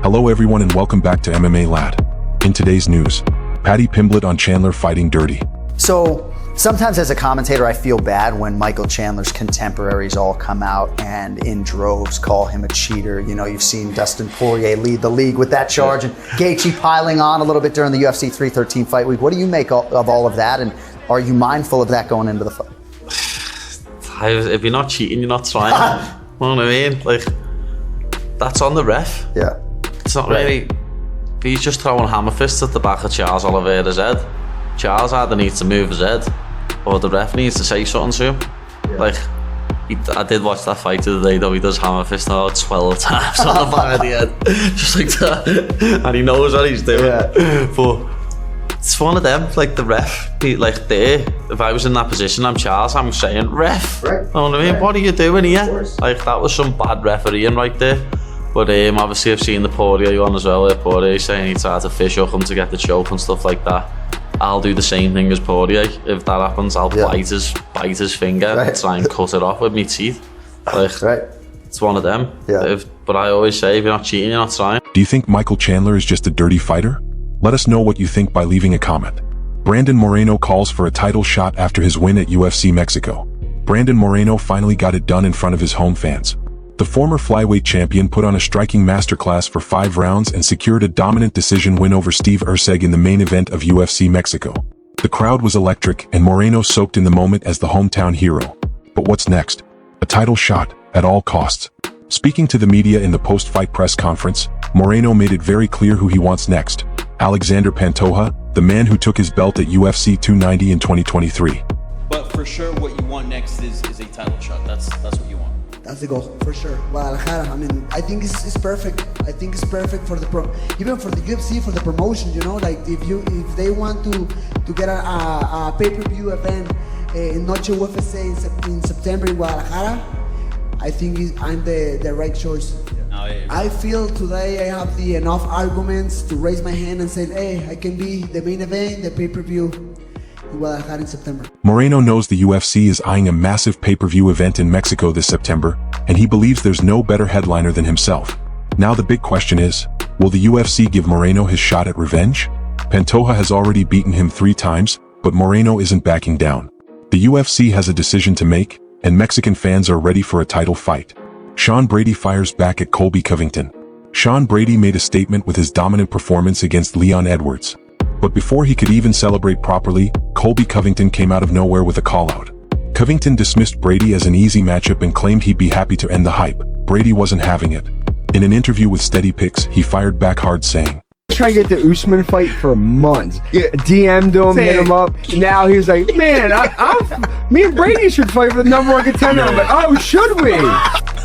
Hello everyone and welcome back to MMA Lad. In today's news, Paddy Pimblett on Chandler fighting dirty. So sometimes as a commentator, I feel bad when Michael Chandler's contemporaries all come out and in droves call him a cheater. You know, you've seen Dustin Poirier lead the league with that charge and Gaethje piling on a little bit during the UFC 313 fight week. What do you make of all of that, and are you mindful of that going into the fight? If you're not cheating, you're not trying. You know what I mean? Like, that's on the ref. Yeah. It's not really. He's just throwing hammer fists at the back of Charles Oliveira's head. Charles either needs to move his head, or the ref needs to say something to him. Yeah. Like, I did watch that fight the other day though. He does hammer fist now 12 times on the back of the head, just like that, and he knows what he's doing. Yeah. But it's one of them. Like the ref, if I was in that position, I'm Charles. I'm saying, ref. Right. You know what I mean? Right. What are you doing here? Like, that was some bad refereeing right there. But obviously I've seen the Poirier one as well. Poirier saying he tried to fish hook him to get the choke and stuff like that. I'll do the same thing as Poirier. If that happens, I'll bite his finger and try and cut it off with my teeth. Like, it's one of them. Yeah. But I always say, if you're not cheating, you're not trying. Do you think Michael Chandler is just a dirty fighter? Let us know what you think by leaving a comment. Brandon Moreno calls for a title shot after his win at UFC Mexico. Brandon Moreno finally got it done in front of his home fans. The former flyweight champion put on a striking masterclass for 5 rounds and secured a dominant decision win over Steve Erceg in the main event of UFC Mexico. The crowd was electric and Moreno soaked in the moment as the hometown hero. But what's next? A title shot, at all costs. Speaking to the media in the post-fight press conference, Moreno made it very clear who he wants next. Alexander Pantoja, the man who took his belt at UFC 290 in 2023. But for sure, what you want next is a title shot. That's what you want. That's the goal, for sure. Guadalajara, I mean, I think it's perfect. I think it's perfect for even for the UFC, for the promotion, you know, like if they want to get a pay-per-view event in Noche UFC in September in Guadalajara, I think I'm the right choice. I feel today I have enough arguments to raise my hand and say, hey, I can be the main event, the pay-per-view in Guadalajara in September. Moreno knows the UFC is eyeing a massive pay-per-view event in Mexico this September, and he believes there's no better headliner than himself. Now the big question is, will the UFC give Moreno his shot at revenge? Pantoja has already beaten him 3 times, but Moreno isn't backing down. The UFC has a decision to make, and Mexican fans are ready for a title fight. Sean Brady fires back at Colby Covington. Sean Brady made a statement with his dominant performance against Leon Edwards. But before he could even celebrate properly, Colby Covington came out of nowhere with a call-out. Covington dismissed Brady as an easy matchup and claimed he'd be happy to end the hype. Brady wasn't having it. In an interview with Steady Picks, he fired back hard saying, trying to get the Usman fight for months. DM'd him, hit him up. Now he's like, man, me and Brady should fight for the #1 contender. I'm like, oh, should we?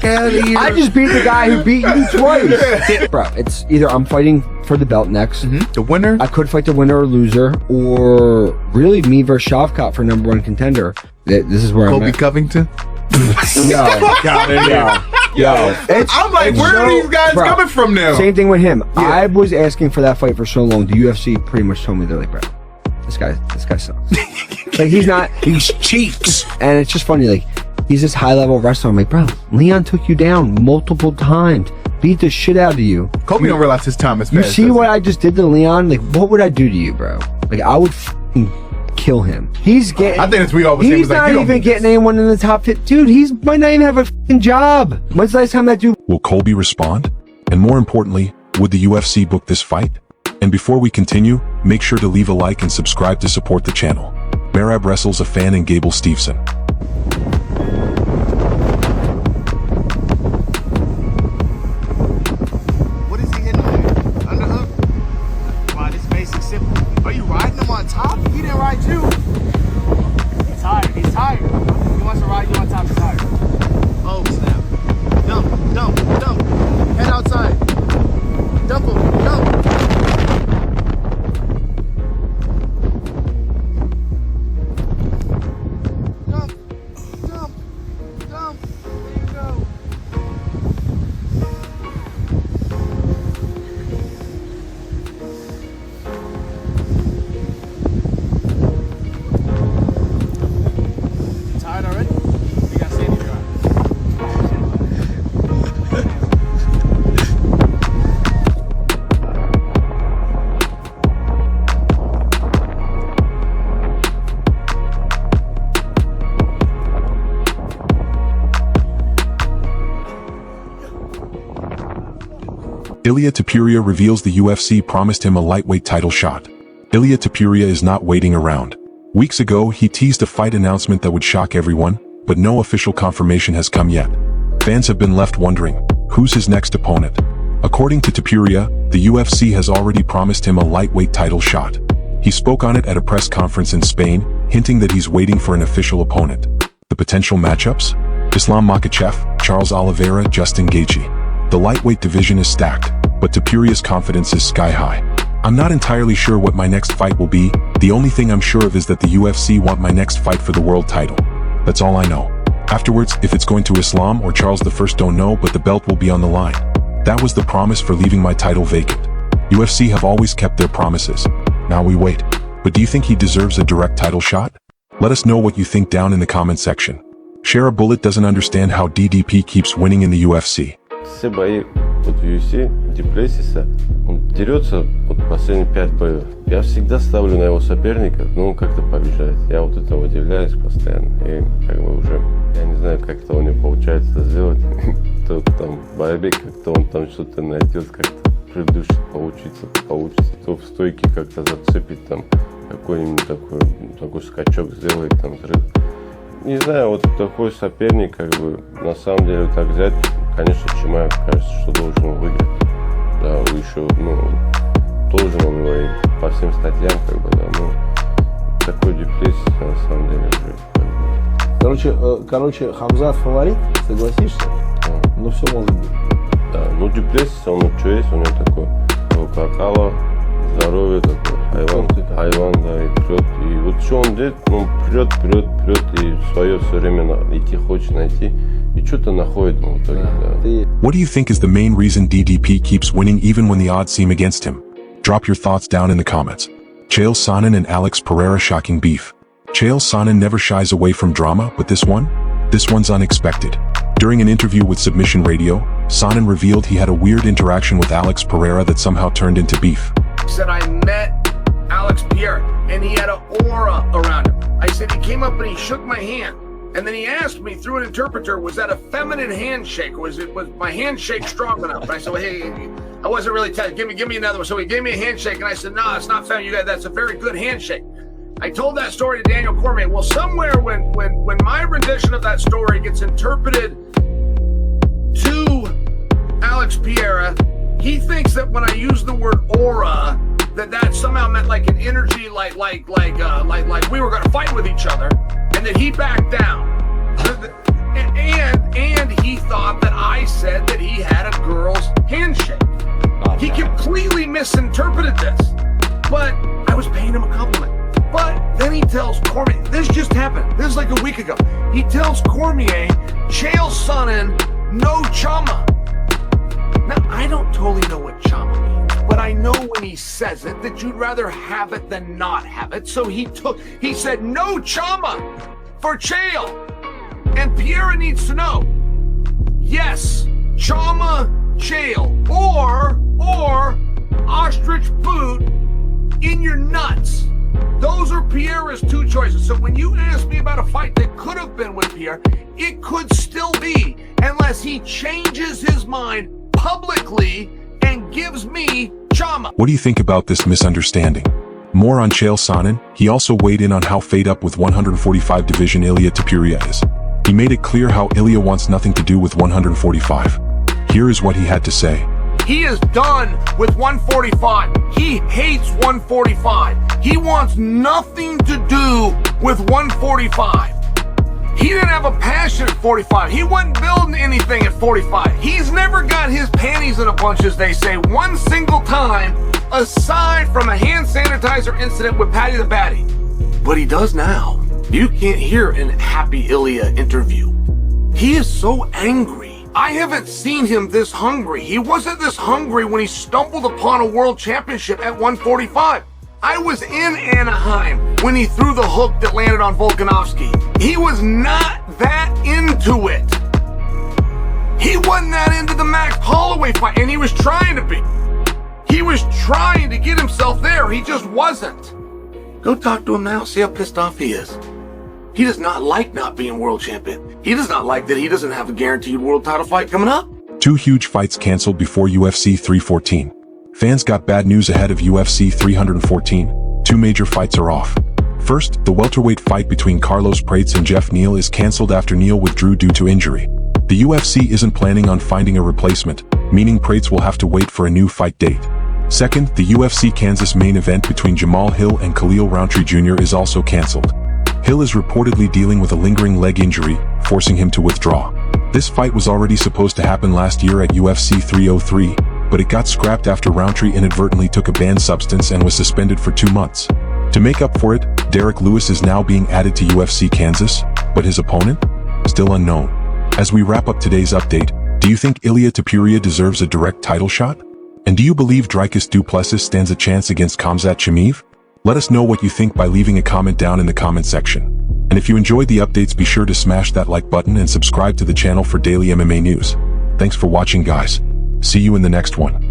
I just beat the guy who beat you twice. Bro, it's either I'm fighting for the belt next. The winner? I could fight the winner or loser, or really me versus Shavkat for #1 contender. This is where Colby I'm at. Covington? I'm like, where are these guys coming from now? Same thing with him. I was asking for that fight for so long. The UFC pretty much told me, they're like, bro, this guy sucks. Like, he's cheeks. And it's just funny, like, he's this high-level wrestler. I'm like, bro, Leon took you down multiple times, beat the shit out of you. Colby don't realize his time is fast. You see what I just did to Leon? Like, what would I do to you, bro? Like, I would kill him. He's getting. I think that's what we always say. He's not even getting anyone in the top 50. Dude, might not even have a fucking job. When's the last time that dude? Will Colby respond? And more importantly, would the UFC book this fight? And before we continue, make sure to leave a like and subscribe to support the channel. Merab-WRESTLES a fan and Gable Steveson. What is he hitting there? Underhook? Come on, it's basic simple. Are you riding him on top? He didn't ride you. He's tired. He's tired. He wants to ride you on top. He's tired. Oh, snap. Dump, dump, dump. Head outside. Dump him. Dump. Ilia Topuria reveals the UFC promised him a lightweight title shot. Ilia Topuria is not waiting around. Weeks ago, he teased a fight announcement that would shock everyone, but no official confirmation has come yet. Fans have been left wondering, who's his next opponent? According to Topuria, the UFC has already promised him a lightweight title shot. He spoke on it at a press conference in Spain, hinting that he's waiting for an official opponent. The potential matchups? Islam Makhachev, Charles Oliveira, Justin Gaethje. The lightweight division is stacked, but Topuria's confidence is sky high. I'm not entirely sure what my next fight will be. The only thing I'm sure of is that the UFC want my next fight for the world title. That's all I know. Afterwards, if it's going to Islam or Charles I, don't know, but the belt will be on the line. That was the promise for leaving my title vacant. UFC have always kept their promises. Now we wait. But do you think he deserves a direct title shot? Let us know what you think down in the comment section. Share a Bullet doesn't understand how DDP keeps winning in the UFC. Все бои вот в UFC, Дуплесиса, он дерется вот последние 5 боев. Я всегда ставлю на его соперника, но он как-то побеждает. Я вот этого удивляюсь постоянно. И как бы уже, я не знаю, как это у него получается сделать. То там в борьбе как-то он там что-то найдет, как-то придушит, получится. То в стойке как-то зацепит, там какой-нибудь такой скачок сделает, там взрыв. Не знаю, вот такой соперник, как бы, на самом деле, так взять, конечно, Чимаев, кажется, что должен его выиграть. Да, еще, должен он его и по всем статьям, как бы, да, такой Дуплесис, на самом деле, уже, как бы. Короче, Хамзат фаворит, согласишься? Но все может быть. Да, Дуплесис, он что есть, у него такой, какало, здоровье такое, хайван, да, и прет. И вот что он делает, он прет, и свое все время идти хочет найти, и что-то находит в итоге, да. What do you think is the main reason DDP keeps winning even when the odds seem against him? Drop your thoughts down in the comments. Chael Sonnen and Alex Pereira shocking beef. Chael Sonnen never shies away from drama, but this one's unexpected. During an interview with Submission Radio, Sonnen revealed he had a weird interaction with Alex Pereira that somehow turned into beef. He said, I met Alex Pereira, and he had an aura around him. I said, he came up and he shook my hand. And then he asked me through an interpreter, was that a feminine handshake? Was my handshake strong enough? And I said, well, hey, I wasn't really telling you. Give me another one. So he gave me a handshake, and I said, no, it's not feminine. You guys, that's a very good handshake. I told that story to Daniel Cormier. Well, somewhere when my rendition of that story gets interpreted to Alex Pereira, he thinks that when I use the word aura, that somehow meant like an energy, like we were going to fight with each other, and that he backed down. And he thought that I said that he had a girl's handshake. He completely misinterpreted this, but I was paying him a compliment. But then he tells Cormier, this just happened. This is like a week ago. He tells Cormier, Chael Sonnen, no chama. Now, I don't totally know what chama means, but I know when he says it that you'd rather have it than not have it. So he said no chama for Chael. And Pereira needs to know, yes, chama Chael, or ostrich boot in your nuts. Those are Pereira's two choices. So when you ask me about a fight that could have been with Pereira, it could still be, unless he changes his mind publicly and gives me chama. What do you think about this misunderstanding? More on Chael Sonnen. He also weighed in on how fed up with 145 division Ilia Topuria is. He made it clear how Ilia wants nothing to do with 145. Here is what he had to say. He is done with 145. He hates 145. He wants nothing to do with 145. He didn't have a passion at 45. He wasn't building anything at 45. He's never got his panties in a bunch, as they say, one single time, aside from a hand sanitizer incident with Patty the Batty. But he does now. You can't hear an Happy Ilia interview. He is so angry. I haven't seen him this hungry. He wasn't this hungry when he stumbled upon a world championship at 145. I was in Anaheim when he threw the hook that landed on Volkanovski. He was not that into it. He wasn't that into the Max Holloway fight, and he was trying to be. He was trying to get himself there. He just wasn't. Go talk to him now, see how pissed off he is. He does not like not being world champion. He does not like that he doesn't have a guaranteed world title fight coming up. 2 huge fights cancelled before UFC 314. Fans got bad news ahead of UFC 314. 2 major fights are off. First, the welterweight fight between Carlos Prates and Jeff Neal is cancelled after Neal withdrew due to injury. The UFC isn't planning on finding a replacement, meaning Prates will have to wait for a new fight date. Second, the UFC Kansas main event between Jamal Hill and Khalil Rountree Jr. is also cancelled. Hill is reportedly dealing with a lingering leg injury, forcing him to withdraw. This fight was already supposed to happen last year at UFC 303, but it got scrapped after Rountree inadvertently took a banned substance and was suspended for 2 months. To make up for it, Derek Lewis is now being added to UFC Kansas, but his opponent? Still unknown. As we wrap up today's update, do you think Ilia Topuria deserves a direct title shot? And do you believe Dricus du Plessis stands a chance against Khamzat Chimaev? Let us know what you think by leaving a comment down in the comment section. And if you enjoyed the updates, be sure to smash that like button and subscribe to the channel for daily MMA news. Thanks for watching, guys. See you in the next one.